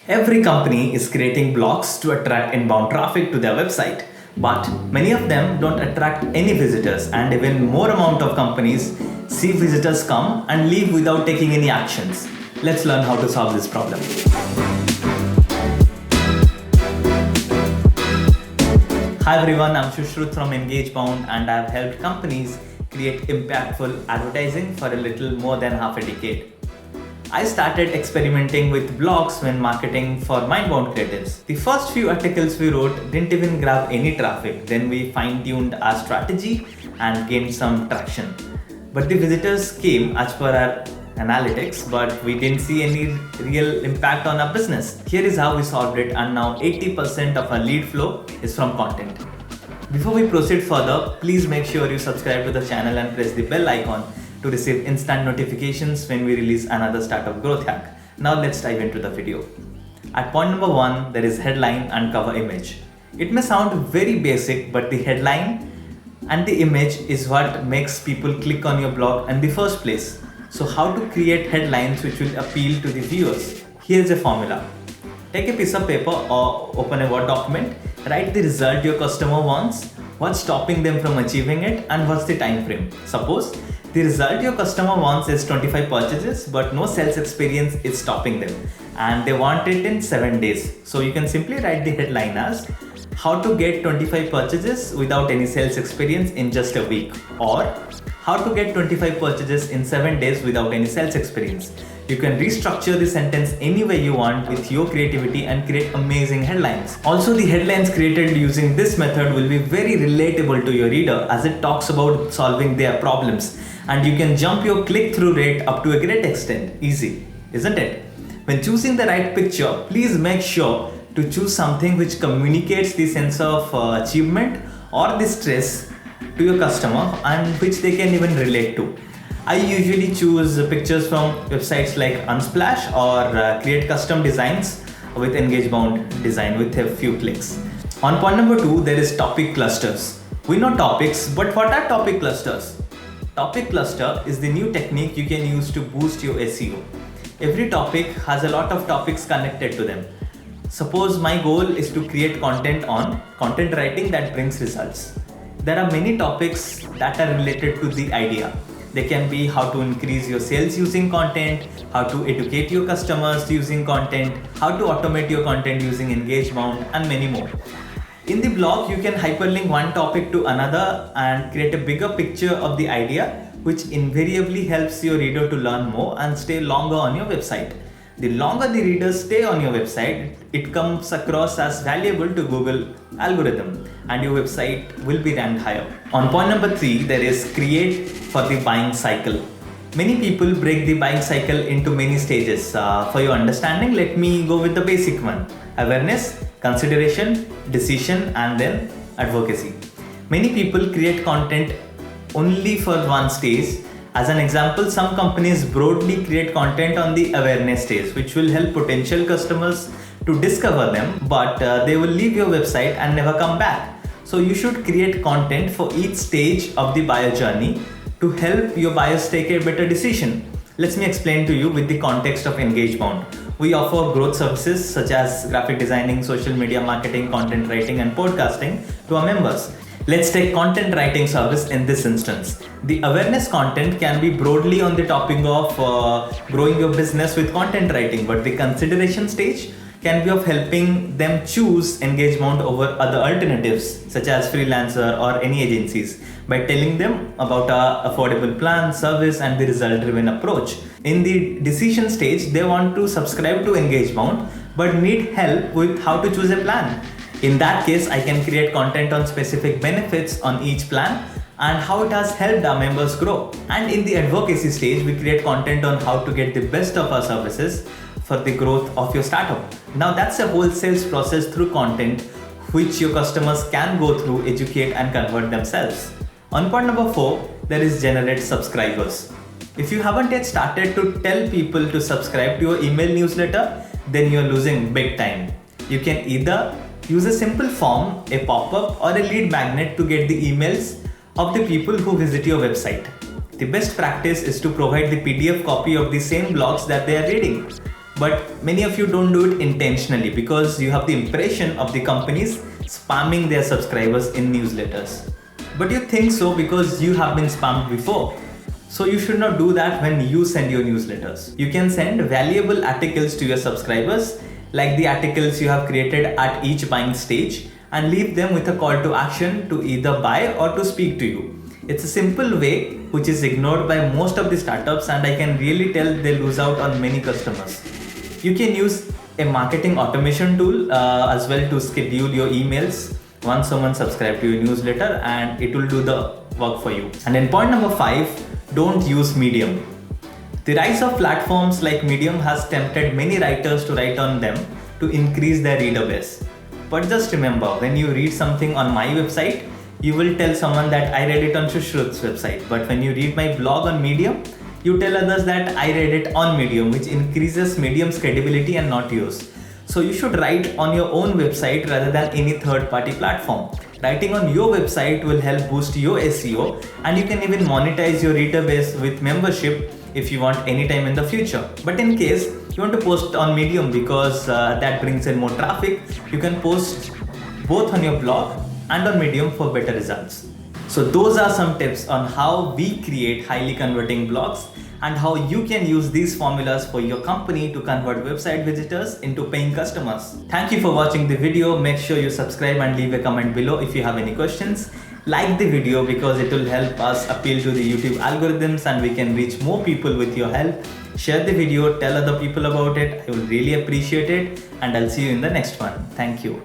Every company is creating blogs to attract inbound traffic to their website, but many of them don't attract any visitors, and even more amount of companies see visitors come and leave without taking any actions. Let's learn how to solve this problem. Hi everyone, I'm Shushrut from EngageBound, and I've helped companies create impactful advertising for a little more than half a decade. I started experimenting with blogs when marketing for Mindbound creatives. The first few articles we wrote didn't even grab any traffic. Then we fine-tuned our strategy and gained some traction. But the visitors came as per our analytics, but we didn't see any real impact on our business. Here is how we solved it, and now 80% of our lead flow is from content. Before we proceed further, please make sure you subscribe to the channel and press the bell icon to receive instant notifications when we release another startup growth hack. Now let's dive into the video. At point number 1, there is headline and cover image. It may sound very basic, but the headline and the image is what makes people click on your blog in the first place. So how to create headlines which will appeal to the viewers? Here's a formula. Take a piece of paper or open a Word document, write the result your customer wants, what's stopping them from achieving it, and what's the time frame. Suppose the result your customer wants is 25 purchases, but no sales experience is stopping them, and they want it in 7 days. So you can simply write the headline as how to get 25 purchases without any sales experience in just a week, or how to get 25 purchases in 7 days without any sales experience. You can restructure the sentence any way you want with your creativity and create amazing headlines. Also, the headlines created using this method will be very relatable to your reader, as it talks about solving their problems, and you can jump your click-through rate up to a great extent. Easy, isn't it? When choosing the right picture, please make sure to choose something which communicates the sense of achievement or the stress to your customer and which they can even relate to. I usually choose pictures from websites like Unsplash or create custom designs with EngageBound design with a few clicks. On point number 2, there is topic clusters. We know topics, but what are topic clusters? Topic cluster is the new technique you can use to boost your SEO. Every topic has a lot of topics connected to them. Suppose my goal is to create content on content writing that brings results. There are many topics that are related to the idea. They can be how to increase your sales using content, how to educate your customers using content, how to automate your content using EngageBound, and many more. In the blog, you can hyperlink one topic to another and create a bigger picture of the idea, which invariably helps your reader to learn more and stay longer on your website. The longer the readers stay on your website, it comes across as valuable to Google algorithm, and your website will be ranked higher. On point number 3, there is create for the buying cycle. Many people break the buying cycle into many stages. For your understanding, let me go with the basic one: awareness, consideration, decision, and then advocacy. Many people create content only for one stage. As an example, some companies broadly create content on the awareness stage, which will help potential customers to discover them, but they will leave your website and never come back. So you should create content for each stage of the buyer journey to help your buyers take a better decision. Let me explain to you with the context of EngageBound. We offer growth services such as graphic designing, social media marketing, content writing, and podcasting to our members. Let's take content writing service in this instance. The awareness content can be broadly on the topic of growing your business with content writing, but the consideration stage can be of helping them choose EngageBound over other alternatives such as freelancer or any agencies by telling them about our affordable plan, service, and the result-driven approach. In the decision stage, they want to subscribe to EngageBound but need help with how to choose a plan. In that case, I can create content on specific benefits on each plan and how it has helped our members grow. And in the advocacy stage, we create content on how to get the best of our services for the growth of your startup. Now that's a whole sales process through content which your customers can go through, educate, and convert themselves. On point number 4, there is generate subscribers. If you haven't yet started to tell people to subscribe to your email newsletter, then you're losing big time. You can either use a simple form, a pop-up, or a lead magnet to get the emails of the people who visit your website. The best practice is to provide the PDF copy of the same blogs that they are reading. But many of you don't do it intentionally because you have the impression of the companies spamming their subscribers in newsletters. But you think so because you have been spammed before. So you should not do that when you send your newsletters. You can send valuable articles to your subscribers, like the articles you have created at each buying stage, and leave them with a call to action to either buy or to speak to you. It's a simple way which is ignored by most of the startups, and I can really tell they lose out on many customers. You can use a marketing automation tool as well to schedule your emails once someone subscribes to your newsletter, and it will do the work for you. And then point number 5, don't use Medium. The rise of platforms like Medium has tempted many writers to write on them to increase their reader base. But just remember, when you read something on my website, you will tell someone that I read it on Shushrut's website. But when you read my blog on Medium, you tell others that I read it on Medium, which increases Medium's credibility and not yours. So you should write on your own website rather than any third-party platform. Writing on your website will help boost your SEO, and you can even monetize your reader base with membership if you want anytime in the future. But in case you want to post on Medium because that brings in more traffic, you can post both on your blog and on Medium for better results. So those are some tips on how we create highly converting blogs and how you can use these formulas for your company to convert website visitors into paying customers. Thank you for watching the video. Make sure you subscribe and leave a comment below if you have any questions. Like the video because it will help us appeal to the YouTube algorithms and we can reach more people with your help. Share the video, tell other people about it. I will really appreciate it, and I'll see you in the next one. Thank you.